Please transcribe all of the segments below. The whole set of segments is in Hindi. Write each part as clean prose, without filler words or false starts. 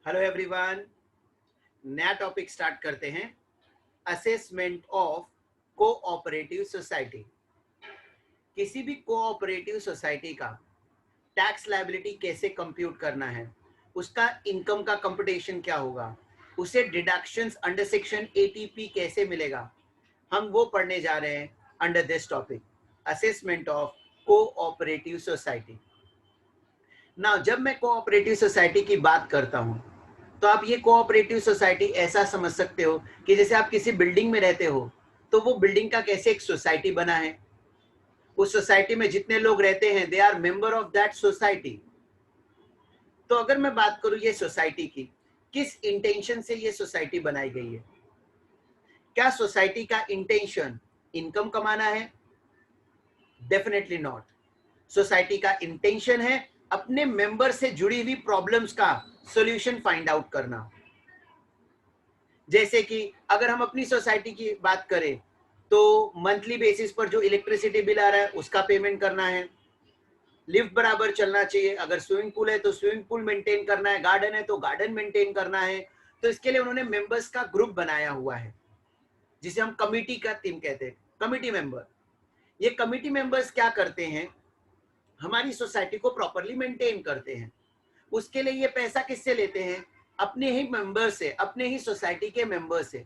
हेलो एवरीवन, नया टॉपिक स्टार्ट करते हैं। Assessment of cooperative society. किसी भी कोऑपरेटिव सोसाइटी का टैक्स लायबिलिटी कैसे कंप्यूट करना है, उसका इनकम का कंप्यूटेशन क्या होगा, उसे डिडक्शंस अंडर सेक्शन 80P कैसे मिलेगा, हम वो पढ़ने जा रहे हैं under this topic, assessment of cooperative society. ना जब मैं कोऑपरेटिव सोसाइटी की बात करता हूं तो आप ये कोऑपरेटिव सोसाइटी ऐसा समझ सकते हो कि जैसे आप किसी बिल्डिंग में रहते हो तो वो बिल्डिंग का कैसे एक सोसाइटी बना है, उस सोसाइटी में जितने लोग रहते हैं they are member of that society. तो अगर मैं बात करूं ये सोसाइटी की, किस इंटेंशन से ये सोसाइटी बनाई गई है? क्या सोसाइटी का इंटेंशन इनकम कमाना है? Definitely not. सोसाइटी का इंटेंशन है अपने मेंबर से जुड़ी हुई प्रॉब्लम्स का सॉल्यूशन फाइंड आउट करना। जैसे कि अगर हम अपनी सोसाइटी की बात करें तो मंथली बेसिस पर जो इलेक्ट्रिसिटी बिल आ रहा है उसका पेमेंट करना है, लिफ्ट बराबर चलना चाहिए, अगर स्विमिंग पूल है तो स्विमिंग पूल मेंटेन करना है, गार्डन है तो गार्डन मेंटेन करना है। तो इसके लिए उन्होंने मेंबर्स का ग्रुप बनाया हुआ है जिसे हम कमिटी का टीम कहते हैं, कमिटी मेंबर। ये कमिटी मेंबर्स क्या करते हैं, हमारी सोसाइटी को प्रॉपरली मेंटेन करते हैं। उसके लिए ये पैसा किससे लेते हैं? अपने ही मेंबर से, अपने ही सोसाइटी के मेंबर से।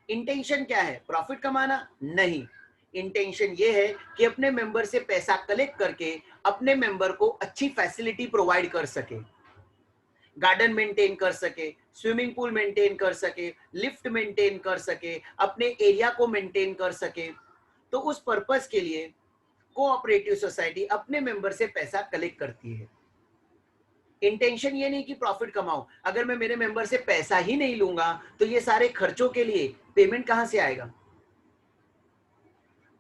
इंटेंशन क्या है? प्रॉफिट कमाना? नहीं, इंटेंशन ये है कि अपने मेंबर से पैसा कलेक्ट करके अपने मेंबर को अच्छी फैसिलिटी प्रोवाइड कर सके, गार्डन मेंटेन कर सके, स्विमिंग पूल मेंटेन कर सके, लिफ्ट मेंटेन कर सके, अपने एरिया को मेंटेन कर सके। तो उस पर्पस के लिए कोऑपरेटिव सोसाइटी अपने मेंबर से पैसा कलेक्ट करती है। इंटेंशन ये नहीं कि प्रॉफिट कमाओ, अगर मैं मेरे मेंबर से पैसा ही नहीं लूंगा तो ये सारे खर्चों के लिए पेमेंट कहां से आएगा?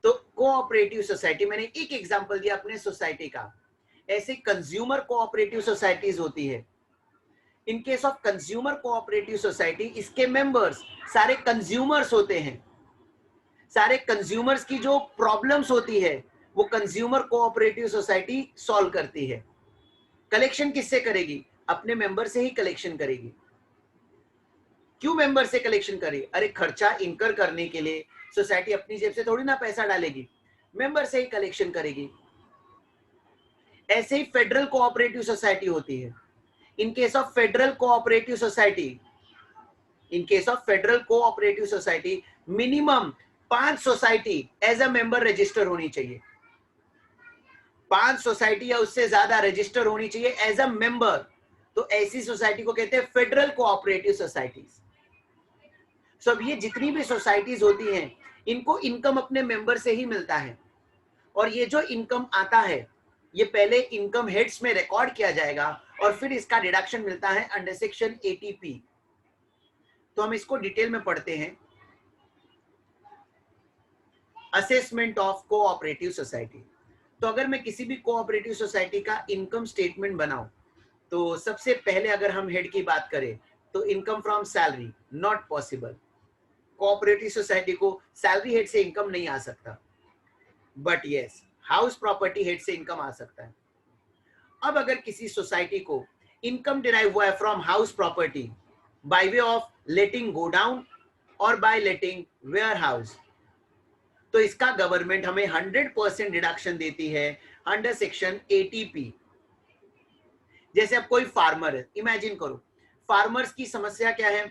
तो कोऑपरेटिव सोसाइटी, मैंने एक एग्जांपल दिया अपने सोसाइटी का। ऐसे कंज्यूमर कोऑपरेटिव सोसाइटीज होती है। In case of consumer cooperative society, इसके मेंबर्स सारे कंज्यूमर्स होते हैं। सारे कंज्यूमर्स की जो प्रॉब्लम्स होती है वो कंज्यूमर कोऑपरेटिव सोसाइटी सॉल्व करती है। कलेक्शन किससे करेगी? अपने मेंबर से ही कलेक्शन करेगी। क्यों मेंबर से कलेक्शन करे? अरे खर्चा इनकर करने के लिए सोसाइटी अपनी जेब से थोड़ी ना पैसा डालेगी, मेंबर से ही कलेक्शन करेगी। ऐसे ही फेडरल कोऑपरेटिव सोसाइटी होती है। In case of federal cooperative society, in case of federal cooperative society minimum 5 society as a member register होनी चाहिए। 5 सोसाइटी या उससे ज्यादा रजिस्टर होनी चाहिए एज अ मेंबर। तो ऐसी सोसाइटी को कहते हैं फेडरल कोऑपरेटिव सोसाइटीज। सो अब ये जितनी भी सोसाइटीज होती हैं इनको इनकम अपने मेंबर से ही मिलता है, और ये जो इनकम आता है ये पहले इनकम हेड्स में रिकॉर्ड किया जाएगा और फिर इसका डिडक्शन मिलता है अंडर सेक्शन 80P। तो हम इसको डिटेल में पढ़ते हैं। Assessment of cooperative society. तो अगर मैं किसी भी कोऑपरेटिव सोसाइटी का इनकम स्टेटमेंट बनाऊं तो सबसे पहले अगर हम हेड की बात करें तो income from salary not possible. Cooperative society को सैलरी हेड से इनकम नहीं आ सकता, but yes house property head से इनकम आ सकता है। अब अगर किसी सोसाइटी को इनकम डिराइव हुआ है from house property by way of letting godown और बाय लेटिंग वेयर हाउस, तो इसका गवर्नमेंट हमें 100% डिडक्शन देती है अंडर सेक्शन 80P। जैसे अब कोई फार्मर है, इमेजिन करो फार्मर्स की समस्या क्या है?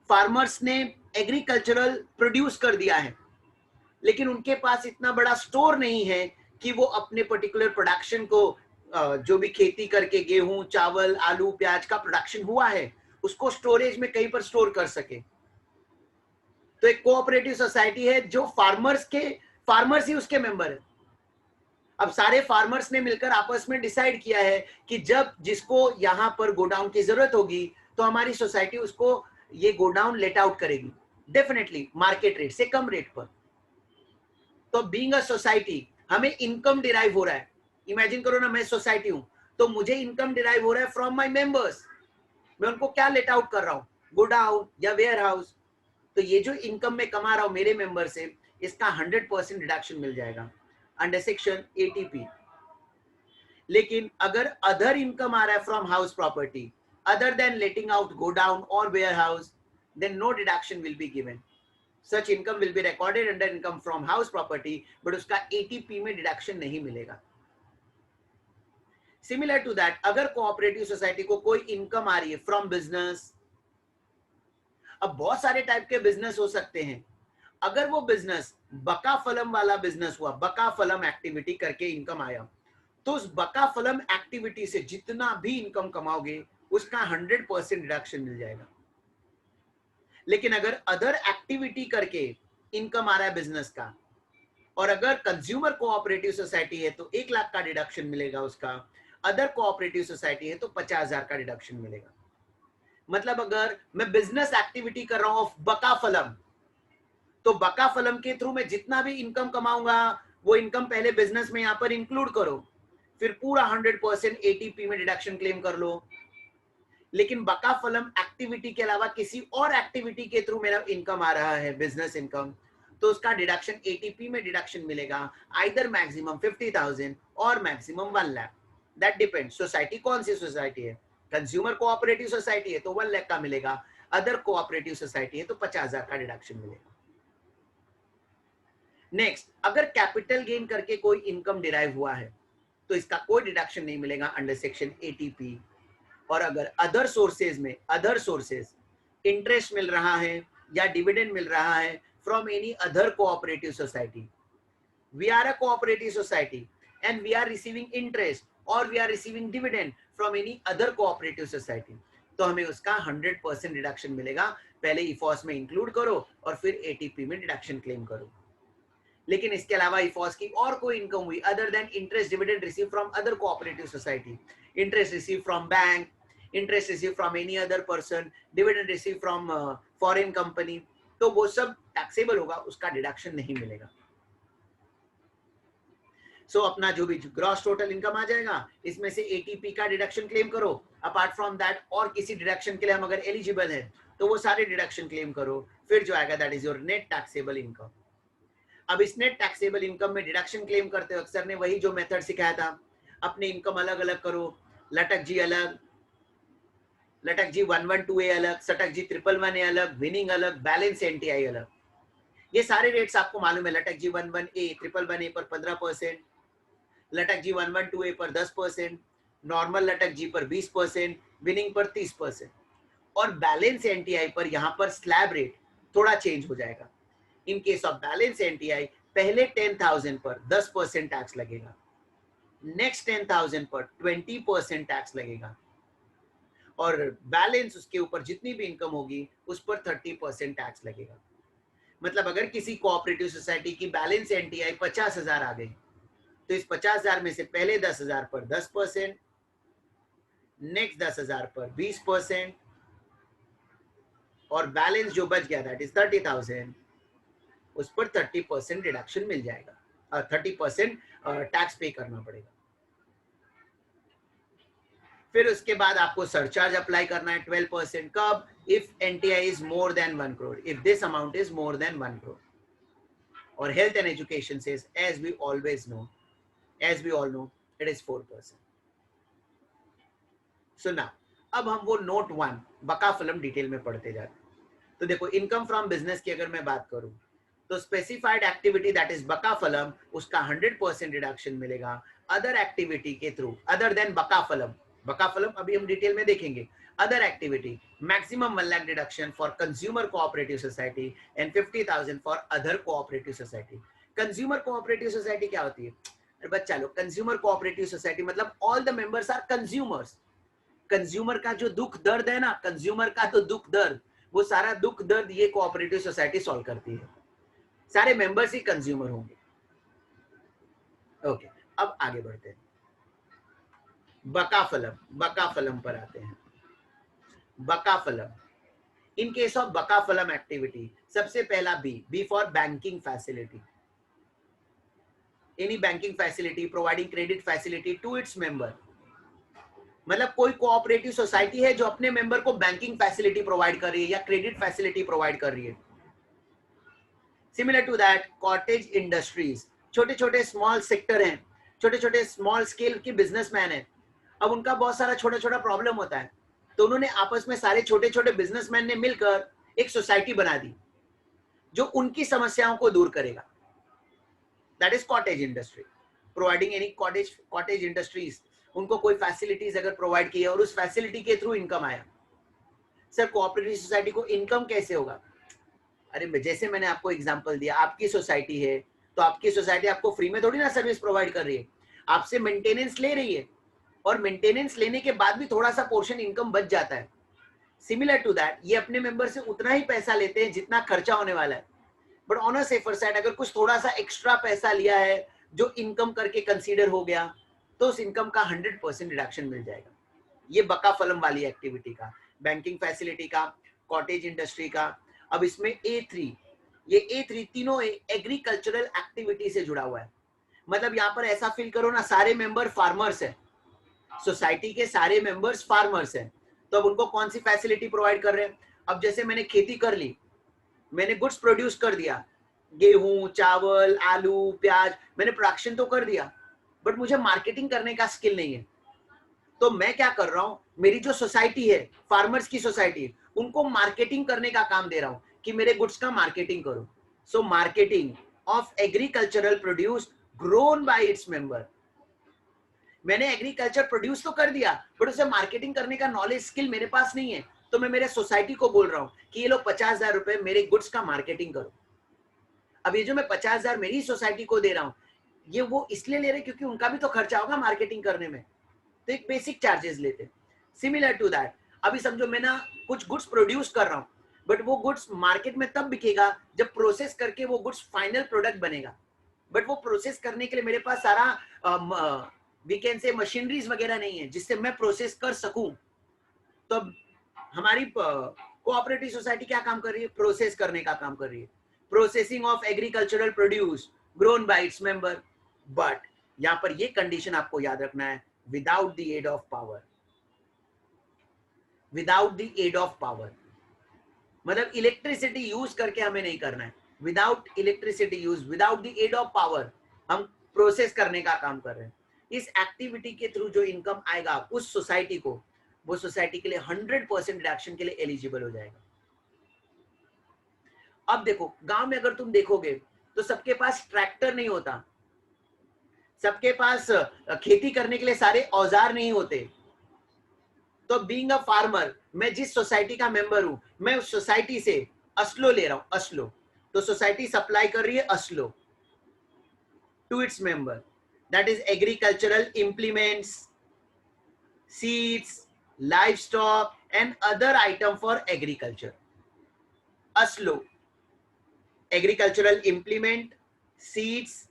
फार्मर्स ने एग्रीकल्चरल प्रोड्यूस कर दिया है लेकिन उनके पास इतना बड़ा स्टोर नहीं है कि वो अपने पर्टिकुलर प्रोडक्शन को, जो भी खेती करके गेहूं चावल आलू प्याज का प्रोडक्शन हुआ है उसको स्टोरेज में कहीं पर स्टोर कर सके। तो एक कोऑपरेटिव सोसाइटी है जो फार्मर्स ही उसके मेंबर है। अब सारे फार्मर्स ने मिलकर आपस में डिसाइड किया है कि जब जिसको यहाँ पर गोडाउन की जरूरत होगी तो हमारी सोसाइटी उसको ये गोडाउन लेट आउट करेगी, डेफिनेटली मार्केट रेट से कम रेट पर। तो बीइंग अ सोसाइटी हमें इनकम डिराइव हो रहा है। इमेजिन करो ना, मैं सोसाइटी हूं तो मुझे इनकम डिराइव हो रहा है फ्रॉम माय मेंबर्स। मैं उनको क्या लेट आउट कर रहा हूं? गोडाउन या वेयर हाउस। तो ये जो इनकम मैं कमा रहा हूं मेरे मेंबर से, इसका 100% डिडक्शन मिल जाएगा अंडर सेक्शन 80P। लेकिन अगर अदर इनकम आ रहा है from house property, other than letting out godown or warehouse, then no deduction will be given. Such income will be recorded under income from house property, but उसका ATP में deduction नहीं मिलेगा. Similar to that, अगर कोऑपरेटिव सोसाइटी को कोई इनकम आ रही है फ्रॉम बिजनेस, अब बहुत सारे टाइप के बिजनेस हो सकते हैं. अगर वो बिजनेस बका फलम वाला बिजनेस हुआ, बका फलम एक्टिविटी करके इनकम आया, तो उस बका फलम एक्टिविटी से जितना भी इनकम कमाओगे उसका 100% डिडक्शन मिल जाएगा. लेकिन अगर अदर एक्टिविटी करके इनकम आ रहा है बिजनेस का, और अगर कंज्यूमर कोऑपरेटिव सोसाइटी है तो 1 लाख का डिडक्शन मिलेगा उसका, अदर कोऑपरेटिव सोसाइटी है तो 50,000 का डिडक्शन मिलेगा. मतलब अगर मैं बिजनेस एक्टिविटी कर रहा हूं ऑफ बका फलम, तो बका फलम के थ्रू मैं जितना भी इनकम कमाऊंगा वो इनकम पहले बिजनेस में यहां पर इंक्लूड करो, फिर पूरा 100% एटीपी में डिडक्शन क्लेम कर लो. लेकिन बका फलम एक्टिविटी के अलावा किसी और एक्टिविटी के थ्रू मेरा इनकम आ रहा है, बिजनेस इनकम, तो उसका डिडक्शन एटीपी में डिडक्शन मिलेगा, आइदर मैक्सिमम 50,000 और maximum 1 lakh. That depends society कौन सी सोसाइटी है. कंज्यूमर कोऑपरेटिव सोसाइटी है तो 1 लाख का मिलेगा, अदर कोऑपरेटिव सोसाइटी है तो 50,000 का डिडक्शन मिलेगा. नेक्स्ट, अगर कैपिटल गेन करके कोई इनकम डिराइव हुआ है तो इसका कोई डिडक्शन नहीं मिलेगा अंडर सेक्शन एटीपी. और अगर अदर सोर्सेज में, अदर सोर्सेज इंटरेस्ट मिल रहा है या डिविडेंड मिल रहा है from any other cooperative society, we are a cooperative society and we are receiving interest और we are receiving dividend from any other cooperative society, तो हमें उसका 100% डिडक्शन मिलेगा. पहले इफॉस में इंक्लूड करो और फिर एटीपी में डिडक्शन क्लेम करो. लेकिन इसके अलावा इफॉस की और कोई इनकम हुई other than interest dividend receive from other cooperative society, interest receive from bank, interest receive from any other person, dividend receive from foreign company, तो वो सब टैक्सेबल होगा, उसका डिडक्शन नहीं मिलेगा. सो अपना जो भी ग्रॉस टोटल इनकम आ जाएगा इसमें से एटीपी का डिडक्शन क्लेम करो. अपार्ट फ्रॉम दैट और किसी डिडक्शन के लिए हम अगर एलिजिबल है तो वो सारे डिडक्शन क्लेम करो, फिर जो आएगा that is your net taxable income. अब इस नेट टैक्सेबल इनकम में डिडक्शन क्लेम करते वक्त सर ने वही जो मेथड सिखाया था, अपने इनकम अलग अलग करो, लटक जी अलग, लटक जी 112A अलग, सटक जी 111A अलग, विनिंग अलग, बैलेंस एनटीआई अलग. ये सारे रेट्स आपको मालूम है. लटक जी 11A 111A पर 15%, लटक जी 112A पर 10%, नॉर्मल लटक जी पर 20%, विनिंग पर 30%, और बैलेंस एनटीआई पर यहाँ पर स्लैब रेट थोड़ा चेंज हो जाएगा. इन केस ऑफ बैलेंस एनटीआई पहले 10,000 पर 10% टैक्स लगेगा, नेक्स्ट 10,000 पर 20% टैक्स लगेगा, और बैलेंस उसके ऊपर जितनी भी इनकम होगी उस पर 30% टैक्स लगेगा. मतलब अगर किसी कोऑपरेटिव सोसाइटी की बैलेंस एनटीआई 50,000 आ गई तो इस 50,000 में से पहले 10,000 पर 10%, नेक्स्ट 10,000 पर 20%, और बैलेंस जो बच गया दैट इज 30,000, उस पर 30% डिडक्शन मिल जाएगा, 30% टैक्स पे करना पड़ेगा. फिर उसके बाद आपको सरचार्ज अप्लाई करना है 12%. कब? If NTI is more than 1 crore, if this amount is more than 1 crore. और health and education cess as we always know, as we all know, it is 4%. So now, अब हम वो नोट 1 बका फिल्म डिटेल में पढ़ते जाते हैं. तो देखो, इनकम फ्रॉम बिजनेस की अगर मैं बात करूं तो स्पेसिफाइड एक्टिविटी दैट इज बका फिल्म, उसका 100% डिडक्शन मिलेगा. अदर एक्टिविटी के थ्रू अदर देन बका फिल्म अभी हम डिटेल में देखेंगे. Other activity maximum 1 lakh deduction for consumer cooperative society and 50,000 for other cooperative society. Consumer cooperative society क्या होती है? अरे बच्चा लोग, कंज्यूमर कोऑपरेटिव सोसाइटी मतलब all the members are consumers. Consumer का जो दुख दर्द है ना, कंज्यूमर का तो दुख दर्द, वो सारा दुख दर्द ये कोऑपरेटिव सोसाइटी सॉल्व करती है. सारे मेंबर्स ही कंज्यूमर होंगे. ओके, अब आगे बढ़ते हैं. बका फलम पर आते हैं. बका फलम, इन केस ऑफ बका फलम एक्टिविटी सबसे पहला B for banking facility. Any banking facility providing credit facility to its member. मतलब कोई कोऑपरेटिव सोसाइटी है जो अपने मेंबर को बैंकिंग फैसिलिटी प्रोवाइड कर रही है या क्रेडिट फैसिलिटी प्रोवाइड कर रही है. Similar to that cottage industries, छोटे छोटे स्मॉल सेक्टर हैं, छोटे छोटे स्मॉल स्केल की बिजनेसमैन है. अब उनका बहुत सारा छोटा छोटा प्रॉब्लम होता है, तो उन्होंने आपस में सारे छोटे छोटे बिजनेसमैन ने मिलकर एक सोसाइटी बना दी जो उनकी समस्याओं को दूर करेगा. That is cottage industry, providing any cottage industries. उनको कोई फैसिलिटीज अगर प्रोवाइड की है और उस फैसिलिटी के थ्रू इनकम आया. सर कोऑपरेटिव सोसाइटी को इनकम कैसे होगा? अरे जैसे मैंने आपको एग्जांपल दिया, आपकी सोसाइटी है तो आपकी सोसाइटी आपको फ्री में थोड़ी ना सर्विस प्रोवाइड कर रही है, आपसे मेंटेनेंस ले रही है और मेंटेनेंस लेने के बाद भी थोड़ा सा पोर्शन इनकम बच जाता है. सिमिलर टू दैट ये अपने मेंबर से उतना ही पैसा लेते हैं जितना खर्चा होने वाला है, but on a safer side अगर कुछ थोड़ा सा एक्स्ट्रा पैसा लिया है जो इनकम करके कंसीडर हो गया तो उस इनकम का 100% रिडक्शन मिल जाएगा. ये बका फलम वाली एक्टिविटी का, बैंकिंग फैसिलिटी का, कॉटेज इंडस्ट्री का. अब इसमें A3, ये A3 तीनों एग्रीकल्चरल एक्टिविटी से जुड़ा हुआ है. मतलब यहाँ पर ऐसा फील करो ना, सारे मेंबर फार्मर्स हैं, सोसाइटी के सारे मेंबर्स फार्मर्स हैं. तो अब उनको कौन सी फैसिलिटी प्रोवाइड कर रहे हैं? अब जैसे मैंने खेती कर ली, मैंने गुड्स प्रोड्यूस कर दिया, गेहूं, चावल, आलू, प्याज, मैंने प्रोडक्शन तो कर दिया, बट मुझे मार्केटिंग करने का स्किल नहीं है. तो मैं क्या कर रहा हूं, मेरी जो सोसाइटी है, फार्मर्स की सोसाइटी, उनको मार्केटिंग करने का काम दे रहा हूं कि मेरे गुड्स का मार्केटिंग करो. So marketing of agricultural produce grown by its member. मैंने एग्रीकल्चर प्रोड्यूस तो कर दिया बट उसे मार्केटिंग करने का नॉलेज स्किल मेरे पास नहीं है. तो मैं मेरे सोसाइटी को बोल रहा हूं कि ये लो 50,000 रुपए मेरे गुड्स का मार्केटिंग करो. अब ये जो मैं 50,000 मेरी सोसाइटी को दे रहा हूं, ये वो इसलिए ले रहे क्योंकि उनका भी तो खर्चा होगा मार्केटिंग करने में, तो एक बेसिक चार्जेस लेते हैं. सिमिलर टू दैट अभी समझो मैं ना कुछ गुड्स प्रोड्यूस कर रहा हूं, बट वो गुड्स मार्केट में तब बिकेगा जब प्रोसेस करके वो गुड्स फाइनल प्रोडक्ट बनेगा. बट वो प्रोसेस करने के लिए मेरे पास सारा वी कैन से मशीनरीज वगैरह नहीं है जिससे मैं प्रोसेस कर सकूं. तो हमारी कोऑपरेटिव सोसाइटी क्या काम कर रही है? प्रोसेस करने का काम कर रही है. Processing of agricultural produce grown by its member. But यहां पर ये कंडीशन आपको याद रखना है, without the aid of power. Without the aid of power मतलब इलेक्ट्रिसिटी यूज करके हमें नहीं करना है. Without electricity use, without the aid of power हम प्रोसेस करने का काम कर रहे हैं. इस एक्टिविटी के थ्रू जो इनकम आएगा उस सोसाइटी को, वो सोसाइटी के लिए 100% रिडक्शन के लिए एलिजिबल हो जाएगा. अब देखो गांव में अगर तुम देखोगे तो सबके पास ट्रैक्टर नहीं होता, सबके पास खेती करने के लिए सारे औजार नहीं होते. तो बीइंग अ फार्मर, मैं जिस सोसाइटी का मेंबर हूं, मैं उस सोसाइटी से असलो ले रहा हूं. असलो, तो सोसाइटी सप्लाई कर रही है असलो to its member. That is agricultural implements, seeds, livestock and other item for agriculture. असलो, agricultural implement, seeds,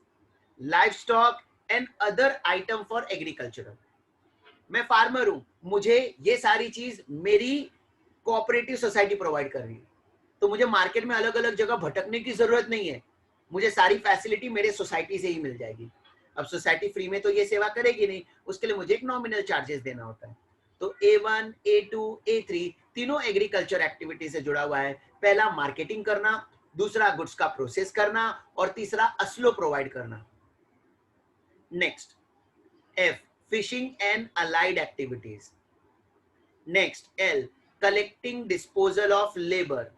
livestock and other item for agricultural. मैं फार्मर हूं, मुझे ये सारी चीज मेरी कोऑपरेटिव सोसाइटी प्रोवाइड कर रही है, तो मुझे मार्केट में अलग अलग जगह भटकने की जरूरत नहीं है. मुझे सारी फैसिलिटी मेरे सोसाइटी से ही मिल जाएगी. अब सोसाइटी फ्री में तो ये सेवा करेगी नहीं, उसके लिए मुझे एक नॉमिनल चार्जेस देना होता है. तो A1, A2, A3 तीनों एग्रीकल्चर एक्टिविटी से जुड़ा हुआ है. पहला मार्केटिंग करना, दूसरा गुड्स का प्रोसेस करना और तीसरा असलो प्रोवाइड करना. Next F, fishing and allied activities. Next L, collecting disposal of labour.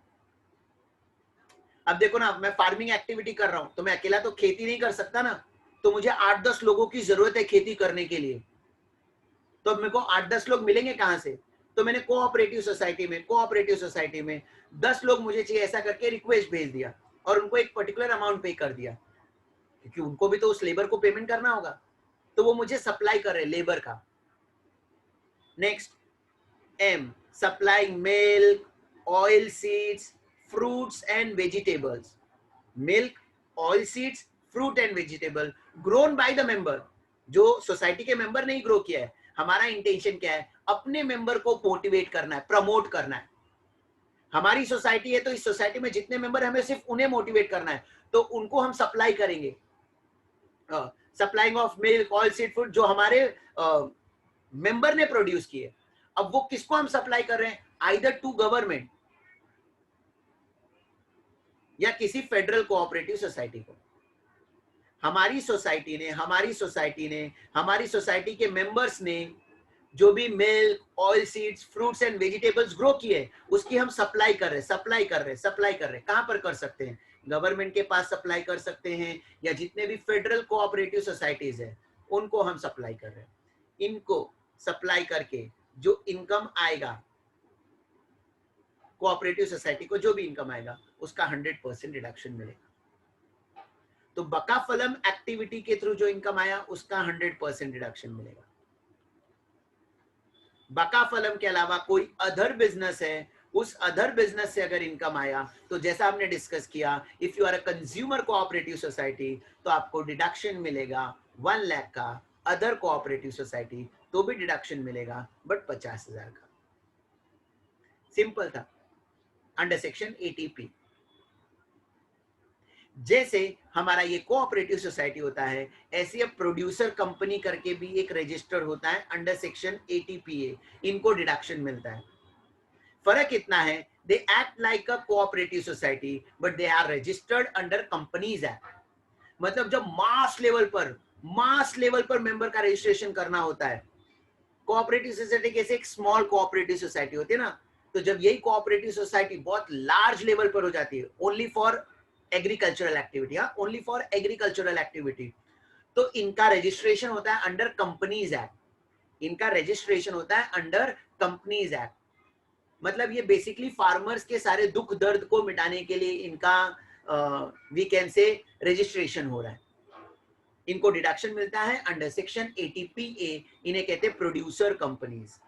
अब देखो ना, मैं फार्मिंग एक्टिविटी कर रहा हूं तो मैं अकेला तो खेती नहीं कर सकता ना, तो मुझे 8-10 लोगों की जरूरत है खेती करने के लिए. तो मेरे को 8-10 लोग मिलेंगे कहां से? तो मैंने कोऑपरेटिव सोसाइटी में 10 लोग मुझे चाहिए, ऐसा करके रिक्वेस्ट भेज दिया और उनको एक पर्टिकुलर अमाउंट पे कर दिया, क्योंकि उनको भी तो उस लेबर को पेमेंट करना होगा. तो वो मुझे सप्लाई कर रहे लेबर का. Next M, supplying milk, oil seeds, fruits and vegetables. Milk, oil seeds, fruit and vegetable grown by the member. जो सोसाइटी के मेंबर ने ही ग्रो किया है. हमारा इंटेंशन क्या है? अपने मेंबर को मोटिवेट करना है, प्रमोट करना है. हमारी सोसाइटी है तो इस सोसाइटी में जितने मेंबर हमें सिर्फ उन्हें मोटिवेट करना है, तो उनको हम सप्लाई करेंगे. Supplying of milk, oil seed, food जो हमारे मेंबर ने प्रोड्यूस किए. अब वो किसको हम सप्लाई कर रहे हैं? आइदर टू गवर्नमेंट या किसी फेडरल कोऑपरेटिव सोसाइटी को. हमारी सोसाइटी ने, हमारी सोसाइटी के मेंबर्स ने जो भी milk, oil seeds, fruits and vegetables grow किए उसकी हम सप्लाई कर रहे हैं। कहां पर कर सकते हैं? गवर्नमेंट के पास सप्लाई कर सकते हैं, या जितने भी फेडरल कोऑपरेटिव सोसाइटीज है उनको हम सप्लाई कर रहे हैं। इनको सप्लाई करके जो इनकम आएगा, कोऑपरेटिव सोसाइटी को जो भी इनकम आएगा उसका 100% रिडक्शन मिलेगा। तो बकाफलम एक्टिविटी के थ्रू जो इनकम आया उसका 100% रिडक्शन मिलेगा। बकाफलम के अलावा कोई अदर बिजनेस है, उस अदर बिजनेस से अगर इनकम आया तो जैसा हमने डिस्कस किया, if you are a consumer cooperative society तो आपको डिडक्शन मिलेगा 1 लाख का, अदर कोऑपरेटिव सोसाइटी तो भी डिडक्शन मिलेगा बट 50,000 का। सिंपल था अंडर सेक्शन 80P। जैसे हमारा ये कोऑपरेटिव सोसाइटी होता है, ऐसे अब प्रोड्यूसर कंपनी करके भी एक रजिस्टर होता है अंडर सेक्शन 80PA, इनको डिडक्शन मिलता है। फर्क इतना है, they act like a cooperative society but they are registered under companies act. मतलब जब मास लेवल पर मेंबर का रजिस्ट्रेशन करना होता है, कोऑपरेटिव सोसाइटी कैसे एक स्मॉल कोऑपरेटिव सोसाइटी होती है ना, तो जब यही कोऑपरेटिव सोसाइटी बहुत लार्ज लेवल पर हो जाती है, only for agricultural activity, only for agricultural activity, तो इनका रजिस्ट्रेशन होता है अंडर कंपनीज एक्ट। इनका रजिस्ट्रेशन होता है अंडर कंपनीज एक्ट। मतलब ये बेसिकली फार्मर्स के सारे दुख दर्द को मिटाने के लिए इनका वी कैन से रजिस्ट्रेशन हो रहा है। इनको डिडक्शन मिलता है अंडर सेक्शन 80PA, इन्हें कहते हैं producer companies.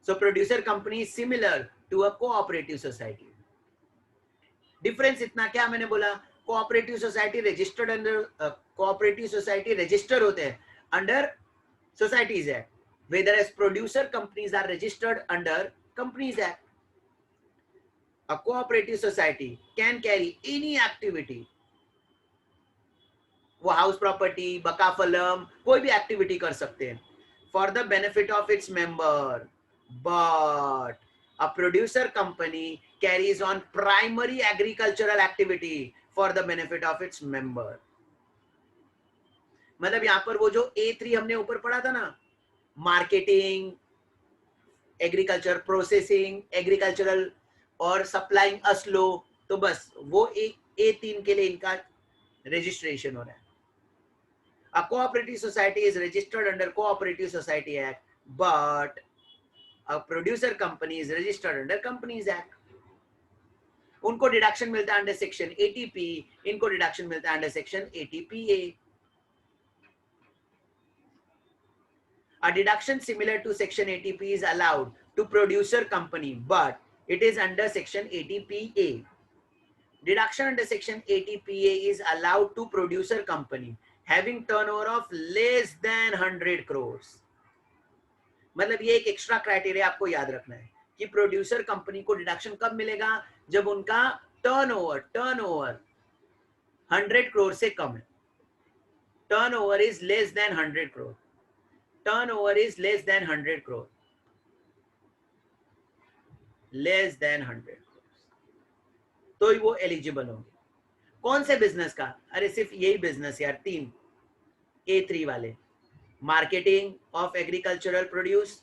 So producer company similar to a cooperative society. Difference इतना क्या मैंने बोला, cooperative society registered under, cooperative society register होते हैं under societies act, whereas producer companies are registered under Companies Act. A cooperative society can carry any activity, वो हाउस प्रॉपर्टी, बकाफलम, कोई भी एक्टिविटी कर सकते हैं for the benefit of its member, but a producer company carries on primary agricultural activity for the benefit of its member. मतलब यहां पर वो जो A3 हमने ऊपर पढ़ा था ना, मार्केटिंग, एग्रीकल्चर प्रोसेसिंग, एग्रीकल्चरल और सप्लाइंग असलो, तो बस वो A3 के लिए इनका रजिस्ट्रेशन हो रहा है। A cooperative society is registered under Cooperative Society Act, but a producer company is registered under Companies Act. उनको डिडक्शन मिलता है अंडर सेक्शन 80P, इनको डिडक्शन मिलता है under section 80PA. A deduction similar to section 80P is allowed to producer company, but it is under section 80PA. Deduction under section 80PA is allowed to producer company having turnover of less than 100 crores. मतलब ये एक एक्स्ट्रा क्राइटेरिया आपको याद रखना है कि प्रोड्यूसर कंपनी को डिडक्शन कब मिलेगा, जब उनका टर्नओवर 100 करोड़ से कम है। Turnover is less than 100 crore, turnover is less than 100 crore, less than 100 तो ही वो एलिजिबल होंगे। कौन से बिजनेस का? अरे सिर्फ यही बिजनेस यार, 3 A3 वाले, marketing of agricultural produce,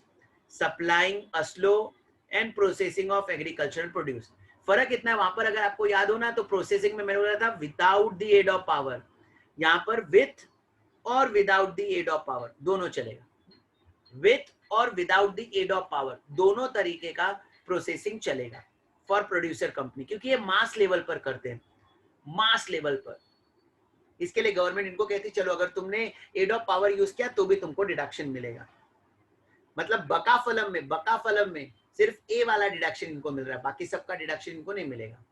supplying असलो and processing of agricultural produce. फर्क इतना है, वहां पर अगर आपको याद हो ना, तो प्रोसेसिंग में मैंने बोला था without the aid of power, यहां पर विथ और without the aid of power दोनों चलेगा। विथ और without the aid of power दोनों तरीके का प्रोसेसिंग चलेगा फॉर प्रोड्यूसर कंपनी, क्योंकि ये मास लेवल पर करते हैं, मास लेवल पर। इसके लिए गवर्नमेंट इनको कहती है चलो अगर तुमने एड ऑफ पावर यूज किया तो भी तुमको डिडक्शन मिलेगा। मतलब बकाफलम में सिर्फ ए वाला डिडक्शन इनको मिल रहा है, बाकी सबका डिडक्शन इनको नहीं मिलेगा।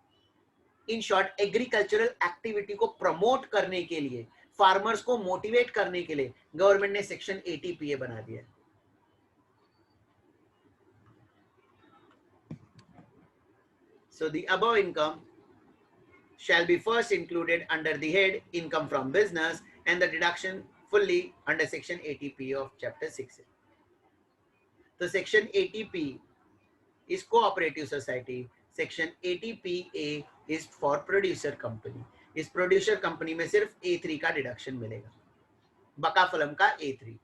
इन शॉर्ट, एग्रीकल्चरल एक्टिविटी को प्रमोट करने के लिए, फार्मर्स को मोटिवेट करने के लिए गवर्नमेंट ने सेक्शन 80PA बना दिया है। So the above income shall be first included under the head income from business and the deduction fully under section 80P of chapter 6. तो section 80P is cooperative society, section 80PA is for producer company. इस प्रोड्यूसर कंपनी में सिर्फ A3 का डिडक्शन मिलेगा, बकाफलम का A3।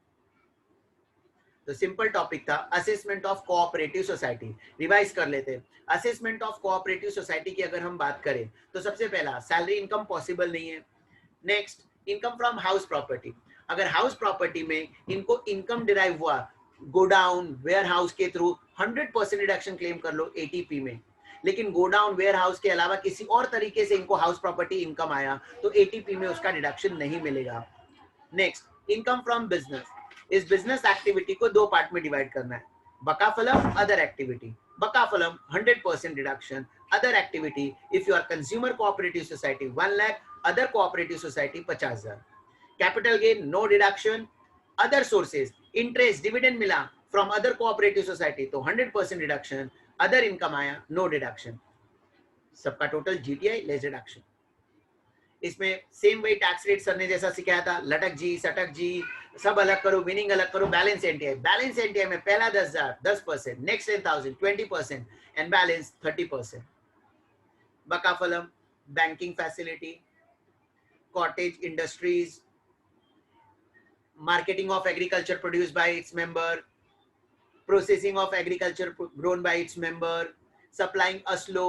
तो सिंपल टॉपिक था assessment of cooperative society. Revise कर लेते हैं। असेसमेंट ऑफ कोऑपरेटिव सोसाइटी की अगर हम बात करें तो सबसे पहला सैलरी इनकम पॉसिबल नहीं है। Next income from house property. अगर हाउस प्रॉपर्टी में इनको इनकम डिराइव हुआ गोडाउन वेयर हाउस के थ्रू 100% रिडक्शन क्लेम कर लो एटीपी में, लेकिन गोडाउन वेयर हाउस के अलावा किसी और तरीके से इनको हाउस प्रॉपर्टी इनकम आया तो एटीपी में उसका डिडक्शन नहीं मिलेगा। Next income from business. इस बिजनेस एक्टिविटी को दो पार्ट में डिवाइड करना है, बकाफलम अदर एक्टिविटी। बकाफलम 100% deduction, other activity if you are consumer cooperative society 1 lakh, other cooperative society 50,000। Capital gain no deduction. Other sources interest dividend मिला फ्रॉम अदर कोऑपरेटिव सोसाइटी तो 100% डिडक्शन, अदर इनकम आया नो डिडक्शन। सबका टोटल जीटीआई लेस डिडक्शन। इसमें सेम वही टैक्स रेट सर ने जैसा सिखाया था, लटक जी सटक जी सब अलग करो, विनिंग अलग करो। बैलेंस एनटीआई, बैलेंस एनटीआई में पहला 10,000 10%, नेक्स्ट 10,000 20% एंड बैलेंस 30%। बकाफलम banking facility, cottage industries, marketing of agriculture produced by its member, processing of agriculture grown by its member, supplying aslo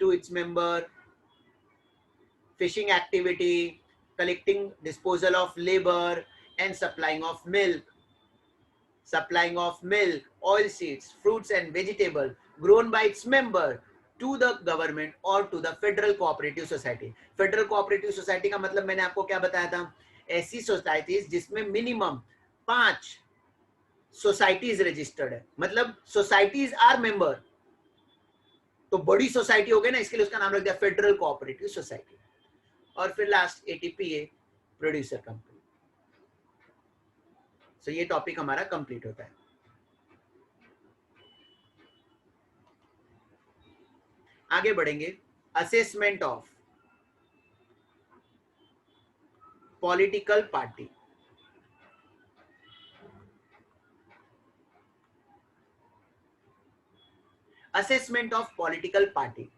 to its member, fishing activity, collecting disposal of labor and supplying of milk. Supplying of milk, oil seeds, fruits and vegetable grown by its member to the government or to the federal cooperative society. Federal cooperative society का मतलब मैंने आपको क्या बताया था, ऐसी सोसाइटीज जिसमें मिनिमम 5 सोसाइटीज रजिस्टर्ड है, मतलब सोसाइटीज आर मेंबर, तो बड़ी सोसाइटी हो गई ना, इसके लिए उसका नाम रख दिया फेडरल कोऑपरेटिव सोसाइटी। और फिर last eighty PA producer company. So ये टॉपिक हमारा कंप्लीट होता है। आगे बढ़ेंगे, assessment of political party. Assessment of political party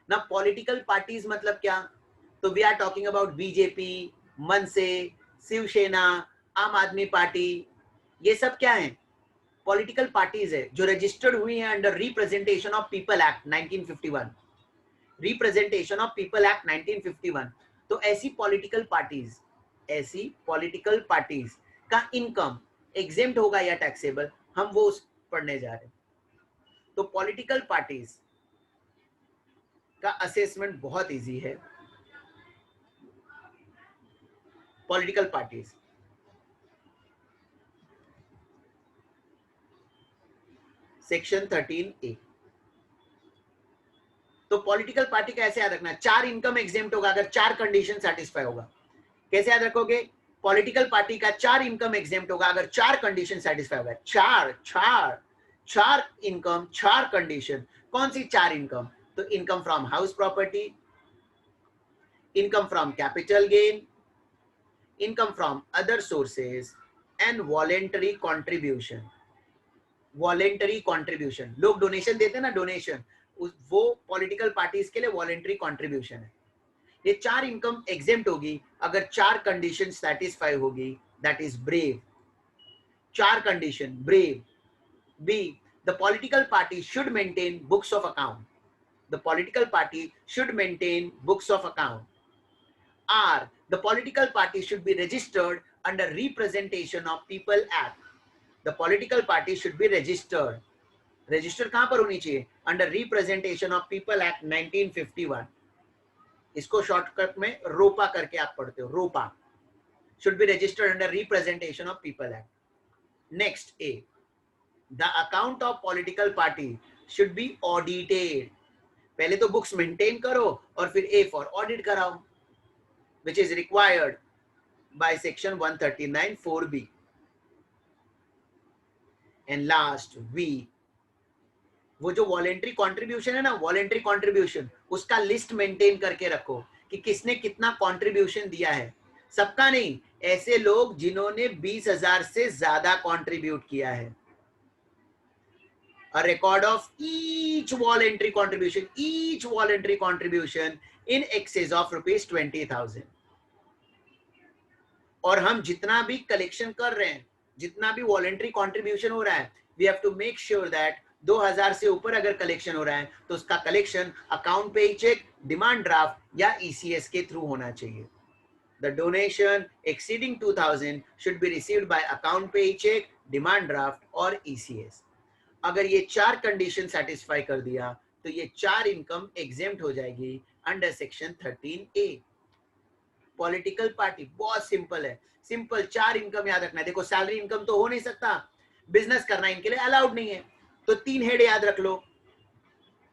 ना, पॉलिटिकल पार्टीज मतलब क्या, तो we are talking about BJP, Manse, Shivsena, Aam Aadmi party, ये सब क्या है, पॉलिटिकल पार्टीज है जो रजिस्टर्ड हुई है under representation of people act 1951। Representation of people act 1951। तो ऐसी पॉलिटिकल पार्टीज का इनकम एग्जेम्प्ट होगा या टैक्सेबल, हम वो पढ़ने जा रहे हैं। तो पॉलिटिकल पार्टीज का असेसमेंट बहुत इजी है। Political parties section 13A। तो पॉलिटिकल पार्टी का ऐसे याद रखना, 4 इनकम एग्जेम्प्ट होगा अगर 4 कंडीशन सेटिस्फाई होगा। कैसे याद रखोगे, पॉलिटिकल पार्टी का 4 इनकम एग्जेम्प्ट होगा अगर 4 कंडीशन सेटिस्फाई होगा। 4 इनकम 4 कंडीशन। कौन सी 4 इनकम, तो income from house property, income from capital gain, income from other sources and voluntary contribution. Voluntary contribution, लोग डोनेशन देते हैं ना, डोनेशन, वो पॉलिटिकल पार्टीज के लिए वॉलेंटरी कॉन्ट्रीब्यूशन है। ये 4 इनकम एग्जेम्प्ट होगी अगर 4 कंडीशन सेटिस्फाई होगी, दैट इज ब्रेव। 4 कंडीशन ब्रेव। B, the political party should maintain books of account. The political party should maintain books of account. आर, the political party should be registered under representation of people act. The political party should be registered, register कहां पर होनी चाहिए, under representation of people act 1951। इसको शॉर्टकट में रोपा करके आप पढ़ते हो, रोपा। Should be registered under representation of people act. Next A, the account of political party should B audited. पहले तो बुक्स मेंटेन करो और फिर ए फॉर ऑडिट कराओ, which is required by section 139 4B। And last वी, वो जो वॉलेंट्री कॉन्ट्रीब्यूशन है ना, वॉलेंट्री कॉन्ट्रीब्यूशन, उसका लिस्ट मेंटेन करके रखो कि किसने कितना कॉन्ट्रीब्यूशन दिया है। सबका नहीं, ऐसे लोग जिन्होंने 20,000 से ज्यादा कॉन्ट्रीब्यूट किया है। A record of each voluntary contribution in excess of ₹20,000। और हम जितना भी कलेक्शन कर रहे हैं जितना भी वॉलेंट्री कॉन्ट्रीब्यूशन हो रहा है, we have to make sure that 2000 से ऊपर अगर कलेक्शन हो रहा है तो उसका कलेक्शन अकाउंट पे चेक, डिमांड ड्राफ्ट या ईसीएस के थ्रू होना चाहिए. The donation exceeding 2000 should be received by account pay check, demand draft और ECS. अगर ये 4 कंडीशन सेटिस्फाई कर दिया तो ये 4 इनकम एग्जेम्प्ट हो जाएगी under section 13A. Political party बहुत सिंपल है, सिंपल 4 इनकम याद रखना है. देखो सैलरी इनकम तो हो नहीं सकता, बिजनेस करना इनके लिए अलाउड नहीं है, तो 3 हेड याद रख लो.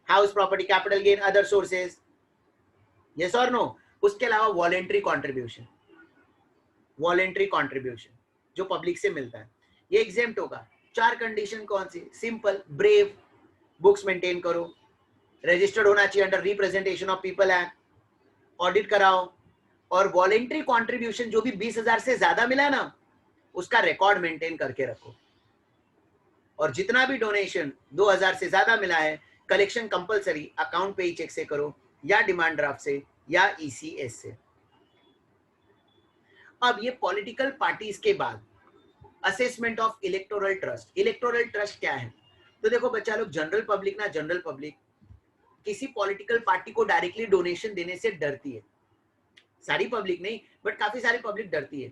House property, capital gain, other sources. Yes और नो. उसके अलावा वॉलेंट्री कॉन्ट्रीब्यूशन, वॉलेंट्री कॉन्ट्रीब्यूशन जो पब्लिक से मिलता है, ये एग्जेम्प्ट होगा. 4 कंडीशन कौन सी? सिंपल, ब्रेव, बुक्स मेंटेन करो, रजिस्टर्ड होना चाहिए under representation of people act, audit कराओ, और वॉलेंट्री कॉन्ट्रीब्यूशन जो भी 20,000 से ज्यादा मिला ना उसका रिकॉर्ड मेंटेन करके रखो. और जितना भी डोनेशन 2000 से ज्यादा मिला है कलेक्शन कंपलसरी अकाउंट पे चेक से करो या डिमांड ड्राफ्ट से या ईसीएस से. अब ये पॉलिटिकल पार्टीज के बाद assessment of electoral trust. Electoral trust क्या है? तो देखो बच्चा लोग, जनरल पब्लिक ना, जनरल पब्लिक किसी पॉलिटिकल पार्टी को डायरेक्टली डोनेशन देने से डरती है. सारी पब्लिक नहीं, बट काफी सारी पब्लिक डरती है.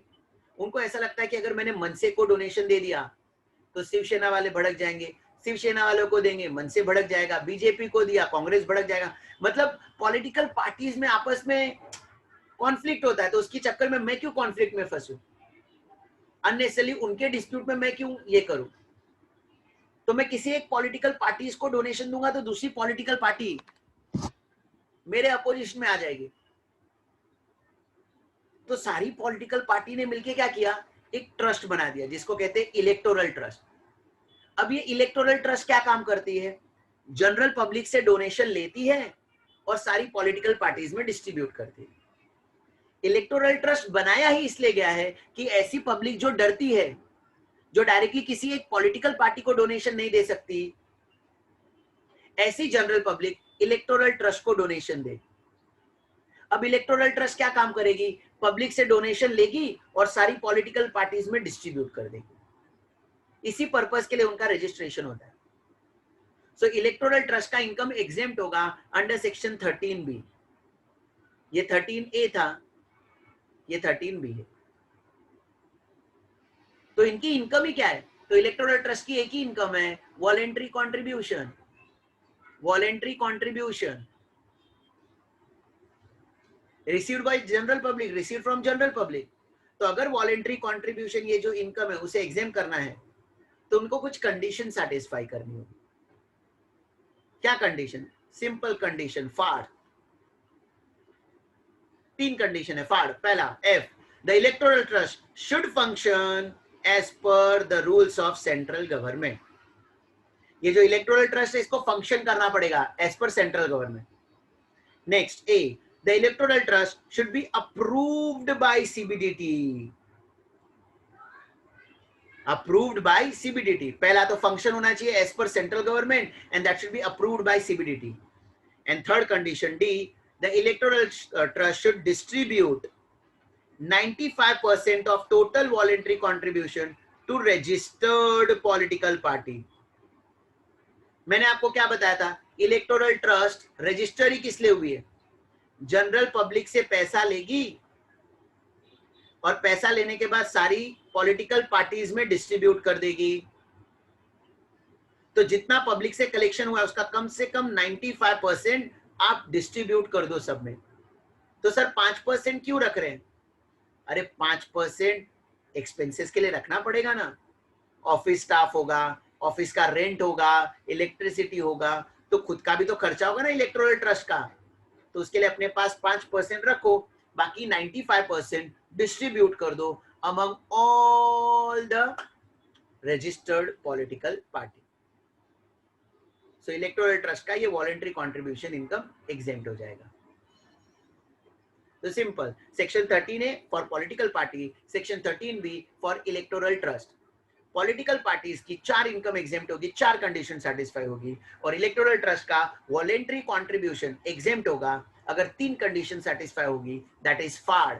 उनको ऐसा लगता है कि अगर मैंने मनसे को डोनेशन दे दिया तो शिवसेना वाले भड़क जाएंगे, शिवसेना वालों को देंगे मनसे भड़क जाएगा, बीजेपी को दिया कांग्रेस भड़क जाएगा. मतलब पॉलिटिकल पार्टीज में आपस में कॉन्फ्लिक्ट होता है, तो उसके चक्कर में मैं क्यों कॉन्फ्लिक्ट में फंसूं, अननेसेसरली उनके डिस्प्यूट में मैं क्यों ये करूं. तो मैं किसी एक पॉलिटिकल पार्टीज को डोनेशन दूंगा तो दूसरी पॉलिटिकल पार्टी मेरे अपोजिशन में आ जाएगी. तो सारी पॉलिटिकल पार्टी ने मिलकर क्या किया, एक ट्रस्ट बना दिया जिसको कहते हैं इलेक्टोरल ट्रस्ट. अब ये इलेक्टोरल ट्रस्ट क्या काम करती है? जनरल पब्लिक से डोनेशन लेती है और सारी पॉलिटिकल पार्टीज में डिस्ट्रीब्यूट करती है. इलेक्टोरल ट्रस्ट बनाया ही इसलिए गया है कि ऐसी पब्लिक जो डरती है, जो डायरेक्टली किसी एक पॉलिटिकल पार्टी को डोनेशन नहीं दे सकती, ऐसी जनरल पब्लिक इलेक्टोरल ट्रस्ट को डोनेशन दे. अब इलेक्टोरल ट्रस्ट क्या काम करेगी? पब्लिक से डोनेशन लेगी और सारी पॉलिटिकल पार्टीज में डिस्ट्रीब्यूट कर देगी. इसी पर्पस के लिए उनका रजिस्ट्रेशन होता है. सो इलेक्टोरल ट्रस्ट का इनकम एग्जेम्प्ट होगा अंडर सेक्शन 13B. ये 13A था, ये 13B है. तो इनकी इनकम ही क्या है? तो इलेक्टोरल ट्रस्ट की एक ही इनकम है, voluntary contribution. Voluntary contribution received by general public, received from general public. तो अगर वॉलेंट्री कॉन्ट्रीब्यूशन ये जो इनकम है उसे एग्जेम करना है तो उनको कुछ कंडीशन सेटिस्फाई करनी होगी. क्या कंडीशन? सिंपल कंडीशन, फाड़. 3 कंडीशन है फाड़. पहला F, the electoral trust should function as per the rules of central government. ये जो इलेक्टोरल ट्रस्ट है इसको फंक्शन करना पड़ेगा as per central government. Next A, the electoral trust should be approved by CBDT. Approved by CBDT. पहला तो फंक्शन होना चाहिए as per central government and that should be approved by CBDT. And third condition D, the electoral trust should distribute 95% of total voluntary contribution to registered political party. मैंने आपको क्या बताया था? इलेक्टोरल ट्रस्ट रजिस्टर ही किस लिए हुई है? जनरल पब्लिक से पैसा लेगी और पैसा लेने के बाद सारी पॉलिटिकल पार्टीज में डिस्ट्रीब्यूट कर देगी. तो जितना पब्लिक से कलेक्शन हुआ है उसका कम से कम 95% आप डिस्ट्रीब्यूट कर दो सब में. तो सर 5% क्यों रख रहे हैं? अरे 5% एक्सपेंसेस के लिए रखना पड़ेगा ना. ऑफिस स्टाफ होगा, ऑफिस का रेंट होगा, इलेक्ट्रिसिटी होगा, तो खुद का भी तो खर्चा होगा ना इलेक्टोरल ट्रस्ट का. तो उसके लिए अपने पास 5% रखो, बाकी 95% डिस्ट्रीब्यूट कर दो among all the registered political party. So electoral trust का ये वॉलंटरी कंट्रीब्यूशन इनकम एग्जेम्प्ट हो जाएगा. तो simple, section 13A for political party, section 13B for electoral trust. Political parties की 4 इनकम एग्जेम्प्ट होगी, 4 कंडीशन सेटिस्फाई होगी, और इलेक्टोरल ट्रस्ट का वॉलेंट्री कंट्रीब्यूशन एग्जेम्प्ट होगा अगर 3 कंडीशन सेटिस्फाई होगी, दैट इज फाड़.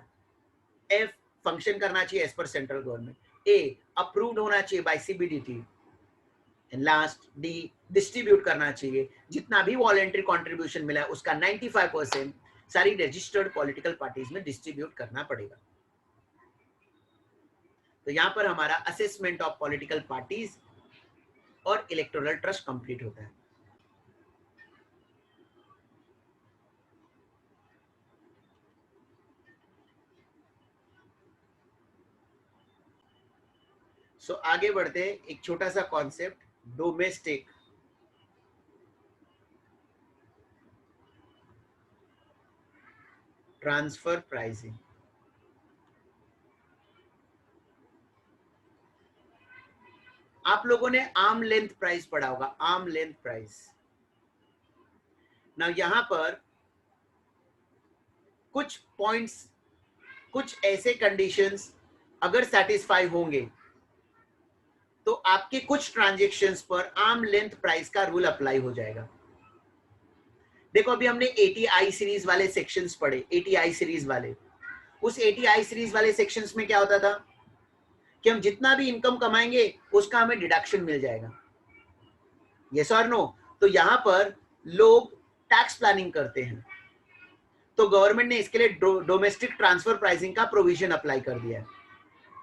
F, फंक्शन करना चाहिए as per central government. A, approved होना चाहिए by CBDT. And last D, distribute करना चाहिए। जितना भी वॉलंटरी कंट्रीब्यूशन मिला है उसका 95% सारी रजिस्टर्ड पॉलिटिकल पार्टीज में डिस्ट्रीब्यूट करना पड़ेगा। तो यहां पर हमारा असेसमेंट ऑफ पॉलिटिकल पार्टीज और इलेक्टोरल ट्रस्ट कंप्लीट होता है। सो आगे बढ़ते हैं, एक छोटा सा कॉन्सेप्ट, डोमेस्टिक ट्रांसफर प्राइसिंग। आप लोगों ने आर्म लेंथ प्राइस पढ़ा होगा, आर्म लेंथ प्राइस। ना यहां पर कुछ पॉइंट्स, कुछ ऐसे कंडीशंस अगर सेटिस्फाई होंगे तो आपके कुछ ट्रांजैक्शंस पर आर्म लेंथ प्राइस का रूल अप्लाई हो जाएगा। देखो अभी हमने एटीआई सीरीज वाले सेक्शंस पढ़े, एटीआई सीरीज वाले, उस एटीआई सीरीज वाले सेक्शंस में क्या होता था कि हम जितना भी इनकम कमाएंगे उसका हमें डिडक्शन मिल जाएगा, यस और नो। तो यहां पर लोग टैक्स प्लानिंग करते हैं, तो गवर्नमेंट ने इसके लिए डोमेस्टिक ट्रांसफर प्राइसिंग का प्रोविजन अप्लाई कर दिया है।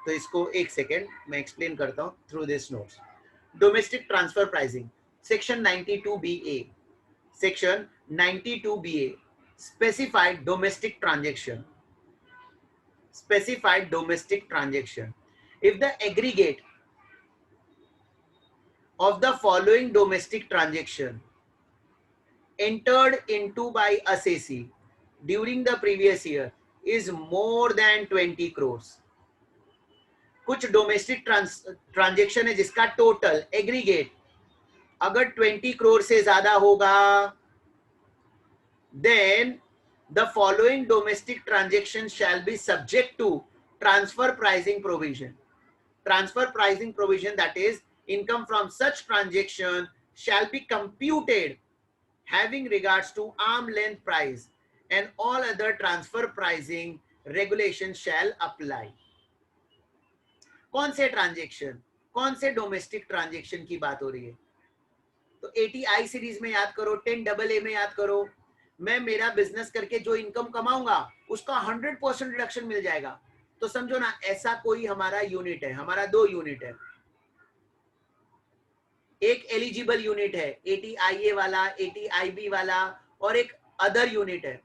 तो इसको एक सेकेंड मैं एक्सप्लेन करता हूं through this notes. Domestic transfer pricing section 92BA, section 92BA specified domestic transaction, specified domestic transaction. If the aggregate of the following domestic transaction entered into by assessee during the previous year is more than 20 crores, कुछ डोमेस्टिक ट्रांजेक्शन है जिसका टोटल एग्रीगेट अगर 20 करोड़ से ज्यादा होगा, then the following domestic transactions shall be subject to transfer pricing provision. Transfer pricing provision, that is income from such transaction shall be computed having regards to arm length price and all other transfer pricing regulations shall apply. कौन से ट्रांजेक्शन, कौन से डोमेस्टिक ट्रांजेक्शन की बात हो रही है? तो एटीआई सीरीज में याद करो, 10AA में याद करो, मैं मेरा बिजनेस करके जो इनकम कमाऊंगा उसका 100% रिडक्शन मिल जाएगा। तो समझो ना, ऐसा कोई हमारा यूनिट है, हमारा 2 यूनिट है, एक एलिजिबल यूनिट है एटीआईए वाला, एटीआईबी वाला, और एक अदर यूनिट है।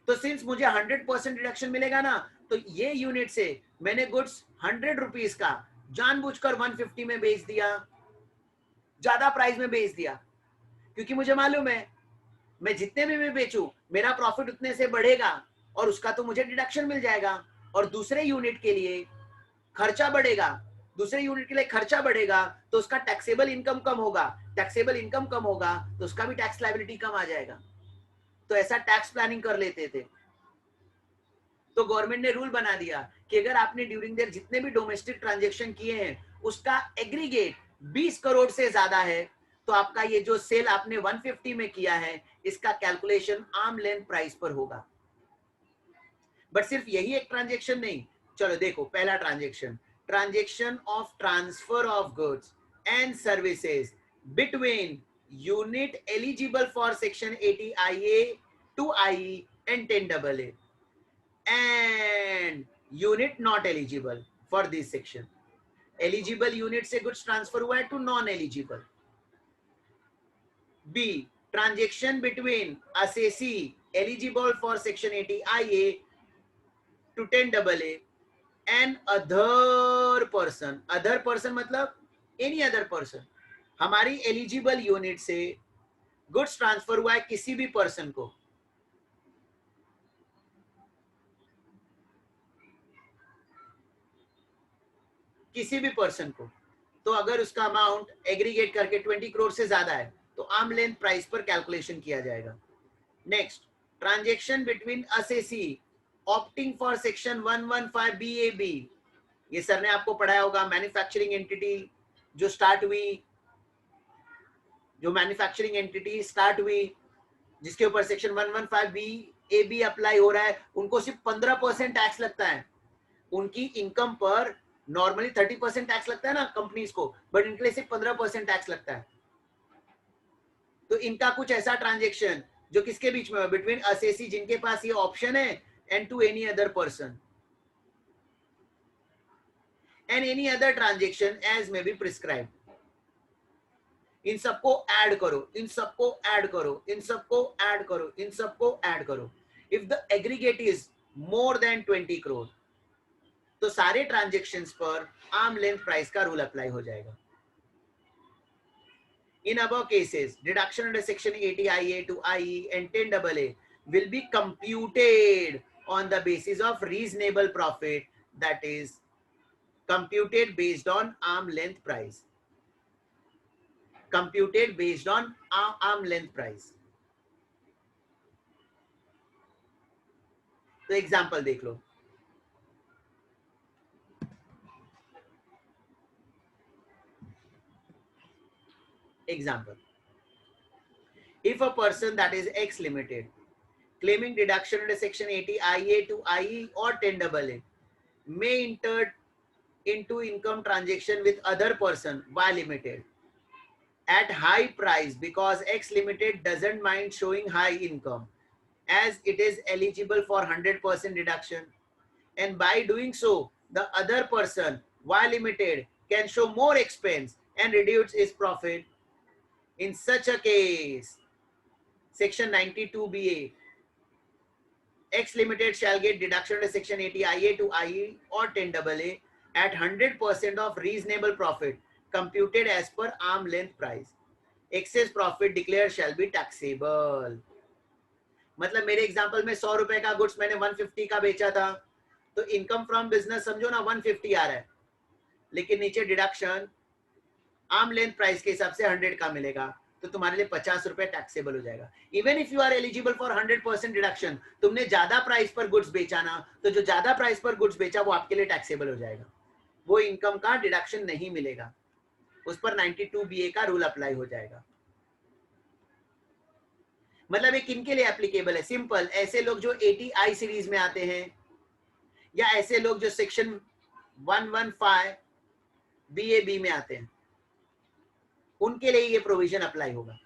तो सिंस मुझे 100% रिडक्शन मिलेगा ना, तो ये यूनिट से मैंने गुड्स 100 रुपीज का जानबूझकर 150 में बेच दिया, ज्यादा प्राइस में बेच दिया, क्योंकि मुझे मालूम है मैं जितने में मैं बेचूं मेरा प्रॉफिट उतने से बढ़ेगा और उसका तो मुझे डिडक्शन मिल जाएगा। और दूसरे यूनिट के लिए खर्चा बढ़ेगा, दूसरे यूनिट के लिए खर्चा बढ़ेगा तो उसका टैक्सेबल इनकम कम होगा, टैक्सेबल इनकम कम होगा तो उसका भी टैक्स लायबिलिटी कम आ जाएगा। तो ऐसा टैक्स प्लानिंग कर लेते थे। तो गवर्नमेंट ने रूल बना दिया कि अगर आपने ड्यूरिंग देयर जितने भी डोमेस्टिक ट्रांजैक्शन किए हैं उसका एग्रीगेट 20 करोड़ से ज्यादा है, तो आपका ये जो सेल आपने 150 में किया है इसका कैलकुलेशन आर्म लेंथ प्राइस पर होगा। बट सिर्फ यही एक ट्रांजैक्शन नहीं, चलो देखो पहला transaction, transaction of transfer of goods and services between unit eligible for section 80IA 2IE and 10AA and unit not eligible for this section. Eligible unit से गुड्स ट्रांसफर हुआ है to non eligible. B, transaction between assessee eligible for section 80IA to 10AA and other person. Other person मतलब एनी अदर पर्सन। हमारी एलिजिबल यूनिट से गुड्स ट्रांसफर हुआ है किसी भी पर्सन को, किसी भी पर्सन को, तो अगर उसका अमाउंट एग्रीगेट करके 20 करोड़ से ज्यादा है तो आर्म लेंथ प्राइस पर कैलकुलेशन किया जाएगा। Next, transaction between assessee opting for section 115BAB, ये सर ने आपको पढ़ाया होगा, मैन्युफैक्चरिंग एंटिटी जो स्टार्ट हुई, जो मैन्युफैक्चरिंग एंटिटी स्टार्ट हुई जिसके ऊपर सेक्शन 115BAB अप्लाई हो रहा है, उनको सिर्फ 15% टैक्स लगता है। उनकी इनकम पर नॉर्मली 30% टैक्स लगता है ना कंपनीज को, बट इनके लिए सिर्फ 15% टैक्स लगता है। तो इनका कुछ ऐसा ट्रांजेक्शन जो किसके बीच में, बिटवीन असेसी जिनके पास ये ऑप्शन है and to any other person, and any other transaction as may be prescribe. इन सबको ऐड करो, इन सबको ऐड करो, इन सबको ऐड करो, इन सबको ऐड करो। If the aggregate is more then 20 crore तो सारे ट्रांजेक्शन्स पर आर्म लेंथ प्राइस का रूल अप्लाई हो जाएगा। In above cases, deduction under section 80IA to IE and 10AA will be computed on the basis of reasonable profit, that is computed based on arm length price. Computed based on arm length price. तो एग्जाम्पल देख लो। Example, if a person, that is X Limited, claiming deduction under section 80IA to IE or 10AA may enter into income transaction with other person Y Limited at high price because X Limited doesn't mind showing high income as it is eligible for 100% deduction, and by doing so the other person Y Limited can show more expense and reduce its profit. In such a case, section 92BA, X Limited shall get deduction under section 80IA to IE or 10AA at 100% of reasonable profit computed as per arm length price. Excess profit declared shall be taxable. मतलब मेरे एग्जांपल में 100 रुपए का गुड्स मैंने 150 का बेचा था, तो इनकम फ्रॉम बिजनेस समझो ना 150 आ रहा है, लेकिन नीचे डिडक्शन आर्म लेंथ प्राइस के हिसाब से 100 का मिलेगा, तो तुम्हारे लिए 50 रुपए टैक्सेबल हो जाएगा। Even if you are eligible for 100% deduction, तुमने ज्यादा प्राइस पर गुड्स बेचा ना, तो जो ज्यादा प्राइस पर गुड्स बेचा वो आपके लिए टैक्सेबल हो जाएगा, वो इनकम का डिडक्शन नहीं मिलेगा, उस पर 92BA का रूल अप्लाई हो जाएगा। मतलब ये किनके लिए एप्लीकेबल है? सिंपल, ऐसे लोग जो 80I सीरीज में आते हैं, या ऐसे लोग जो सेक्शन 115 BAB में आते हैं, उनके लिए ये प्रोविजन अप्लाई होगा।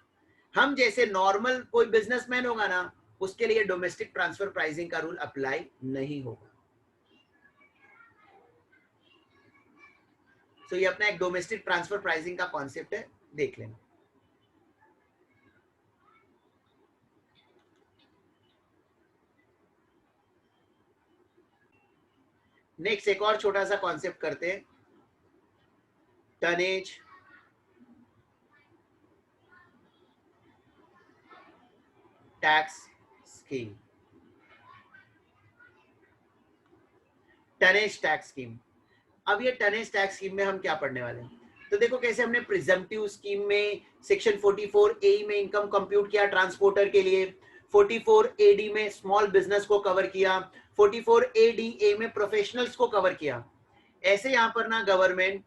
हम जैसे नॉर्मल कोई बिजनेसमैन होगा ना, उसके लिए डोमेस्टिक ट्रांसफर प्राइसिंग का रूल अप्लाई नहीं होगा। तो ये अपना एक डोमेस्टिक ट्रांसफर प्राइसिंग का कॉन्सेप्ट है, देख लेना। नेक्स्ट एक और छोटा सा कॉन्सेप्ट करते हैं, tonnage tax scheme. Tonnage tax scheme, अब ये टनेज टैक्स स्कीम में हम क्या पढ़ने वाले हैं? तो देखो कैसे हमने प्रिजम्पटिव स्कीम में सेक्शन 44A में इनकम कंप्यूट किया ट्रांसपोर्टर के लिए, 44AD में स्मॉल बिजनेस को कवर किया, 44ADA में प्रोफेशनल्स को कवर किया। ऐसे यहां पर ना गवर्नमेंट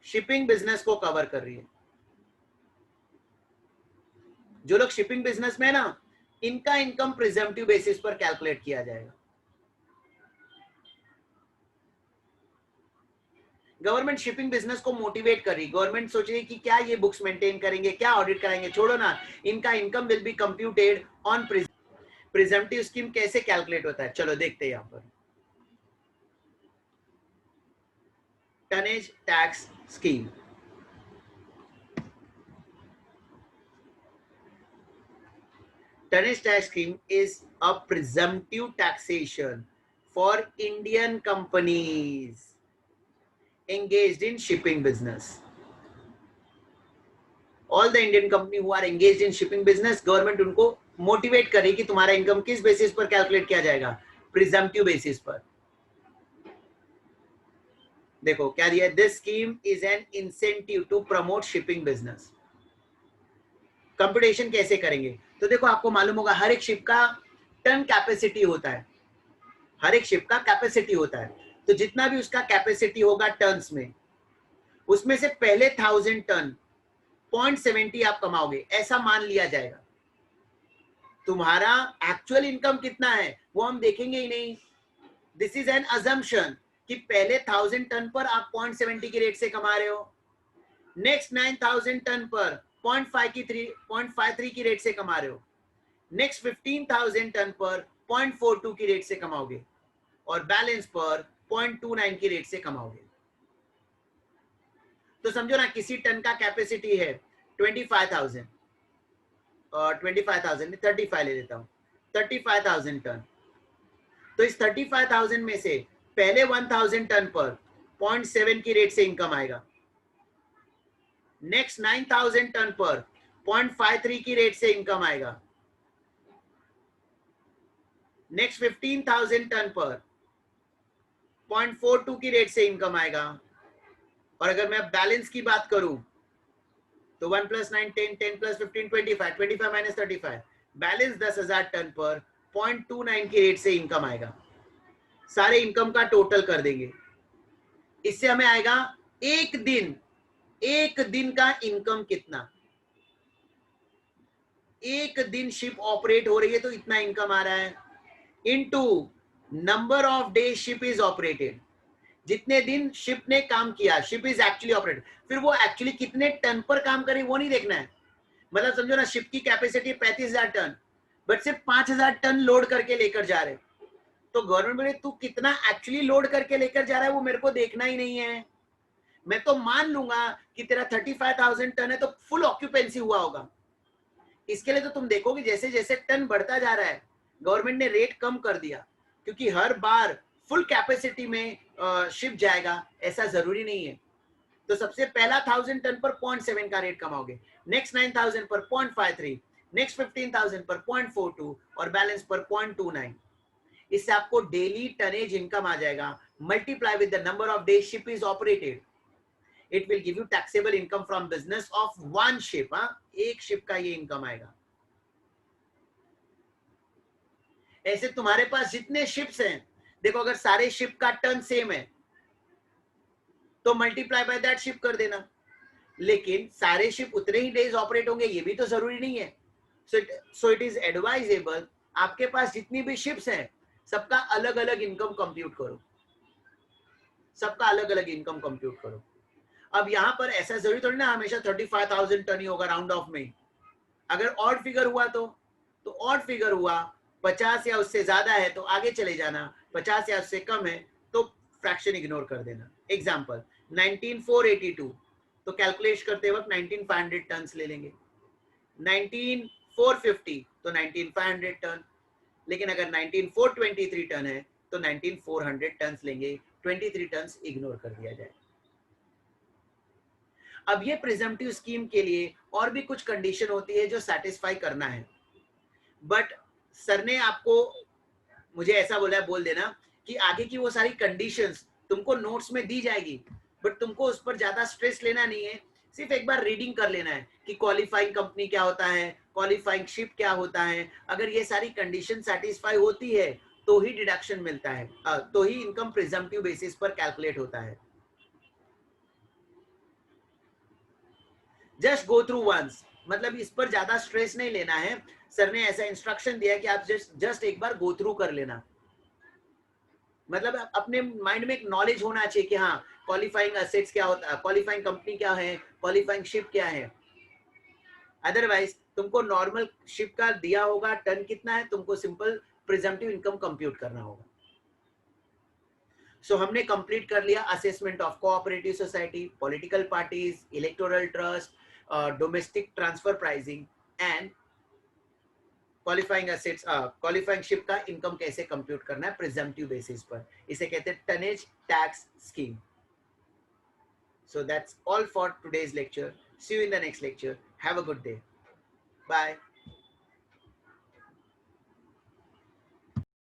शिपिंग बिजनेस को कवर कर रही है। जो लोग शिपिंग बिजनेस में है ना, इनका इनकम प्रिजम्पटिव बेसिस पर कैलकुलेट किया जाएगा। गवर्नमेंट शिपिंग बिजनेस को मोटिवेट कर रही, गवर्नमेंट सोच रही है कि क्या ये बुक्स मेंटेन करेंगे, क्या ऑडिट कराएंगे, छोड़ो ना, इनका income will be computed on presumptive scheme. कैसे कैलकुलेट होता है, चलो देखते हैं। यहां पर tonnage tax scheme, tonnage tax scheme is a presumptive taxation for Indian companies engaged in shipping business. All the Indian company who are engaged in shipping business, government उनको मोटिवेट करे कि तुम्हारा इनकम किस बेसिस पर कैलकुलेट किया जाएगा, प्रिजम्पटिव बेसिस पर। देखो क्या दिया, this scheme is an incentive to promote shipping business. Computation कैसे करेंगे? तो देखो आपको मालूम होगा हर एक शिप का टन कैपेसिटी होता है, हर एक शिप का कैपेसिटी होता है, तो जितना भी उसका कैपेसिटी होगा टन्स में, उसमें से पहले 1000 टन 0.70 आप कमाओगे, ऐसा मान लिया जाएगा। तुम्हारा एक्चुअल इनकम कितना है, वो हम देखेंगे ही नहीं. दिस इज एन अजम्पशन कि पहले 1000 टन पर आप 0.70 की रेट से कमा रहे हो, नेक्स्ट 9000 टन पर 0.53 की रेट से कमा रहे हो, नेक्स्ट 15,000 टन पर 0.42 की रेट से कमाओगे और बैलेंस पर 0.29 की रेट से कमाओगे. तो समझो ना, किसी टन का कैपेसिटी है 25,000 और 25,000 35 ले लेता हूं, 35,000 टन. तो इस 35,000 में से पहले 1,000 टन पर 0.7 की रेट से इनकम आएगा, नेक्स्ट 9,000 टन पर 0.53 की रेट से इनकम आएगा, नेक्स्ट 15,000 टन पर 0.42 की रेट से इनकम आएगा. और अगर मैं बैलेंस की बात करूं तो 1 + 9 10, 10 + 15 25, 25 - 35, बैलेंस 10,000 टन पर 0.29 की रेट से इनकम आएगा. सारे इनकम का टोटल कर देंगे, इससे हमें आएगा एक दिन का इनकम कितना. एक दिन शिप ऑपरेट हो रही है तो इतना इनकम आ रहा है, into number of day ship is operated. जितने दिन शिप ने काम किया, शिप इज एक्चुअली ऑपरेटेड. फिर वो एक्चुअली कितने टन पर काम करे वो नहीं देखना है. मतलब समझो ना, शिप की कैपेसिटी 35,000 टन, बट सिर्फ 5,000 टन लोड करके लेकर जा रहे. तो गवर्नमेंट बोले तू कितना एक्चुअली लोड करके लेकर जा रहा है वो मेरे को देखना ही नहीं है. मैं तो मान लूंगा कि तेरा 35,000 टन है तो फुल ऑक्यूपेंसी हुआ होगा. इसके लिए तो तुम देखोगे जैसे जैसे टन बढ़ता जा रहा है गवर्नमेंट ने रेट कम कर दिया, क्योंकि हर बार फुल कैपेसिटी में शिप जाएगा ऐसा जरूरी नहीं है. तो सबसे पहला 1000 टन पर 0.7 का रेट कमाओगे, नेक्स्ट 9000 पर 0.53, नेक्स्ट 15,000 पर 0.42 और बैलेंस पर 0.29. इससे आपको डेली टनेज इनकम आ जाएगा. Multiply with the number of days ship is operated, it will give you taxable income from business of one ship. एक शिप का ये इनकम आएगा. ऐसे तुम्हारे पास जितने शिप्स हैं, देखो अगर सारे शिप का टन सेम है तो मल्टीप्लाई बाय दैट शिप कर देना. लेकिन सारे शिप उतने ही डेज ऑपरेट होंगे ये भी तो जरूरी नहीं है. सो इट इज एडवाइजेबल, आपके पास जितनी भी शिप्स हैं सबका अलग अलग इनकम कंप्यूट करो, सबका अलग अलग इनकम कंप्यूट करो. अब यहां पर ऐसा जरूरी थोड़ी ना हमेशा 35,000 टन ही होगा राउंड ऑफ में. अगर ऑड फिगर हुआ तो ऑड फिगर हुआ, 50 या उससे ज्यादा है तो आगे चले जाना, 50 या उससे कम है तो फ्रैक्शन इग्नोर कर देना. एग्जांपल 19,482, तो कैलकुलेट करते वक्त 19,500 टन ले लेंगे. 19,450 तो 19,500 टन. लेकिन अगर 19,423 टन है तो 19,400 टन लेंगे, 23 टन इग्नोर कर दिया जाए. अब ये प्रिजम्पटिव स्कीम के लिए और भी कुछ कंडीशन होती है जो सेटिस्फाई करना है, बट सर ने आपको मुझे ऐसा बोला है, बोल देना कि आगे की वो सारी कंडीशंस तुमको नोट्स में दी जाएगी, बट तुमको उस पर ज्यादा स्ट्रेस लेना नहीं है. सिर्फ एक बार रीडिंग कर लेना है कि क्वालिफाइंग कंपनी क्या होता है, क्वालिफाइंग शिप क्या होता है. अगर ये सारी कंडीशन सेटिस्फाई होती है तो ही डिडक्शन मिलता है, तो ही इनकम प्रिजम्पटिव बेसिस पर कैलकुलेट होता है. जस्ट गो थ्रू वंस, मतलब इस पर ज्यादा स्ट्रेस नहीं लेना है. सर ने ऐसा इंस्ट्रक्शन दिया कि आप जस्ट एक बार गो थ्रू कर लेना. मतलब अपने माइंड में एक नॉलेज होना चाहिए कि हाँ क्वालिफाइंग असेट्स क्या होता है, क्वालिफाइंग कंपनी क्या है, क्वालिफाइंग शिप क्या है. अदरवाइज तुमको नॉर्मल शिप का दिया होगा टन कितना है, तुमको सिंपल प्रिजम्पटिव इनकम कंप्यूट करना होगा. सो हमने कंप्लीट कर लिया assessment of cooperative society, political parties, electoral trust, domestic transfer pricing and qualifying assets. Qualifying ship का इनकम कैसे कंप्यूट करना है प्रिजम्पटिव बेसिस पर, इसे कहते हैं tonnage tax scheme. So that's all for today's lecture. See you in the next lecture. Have a good day. Bye.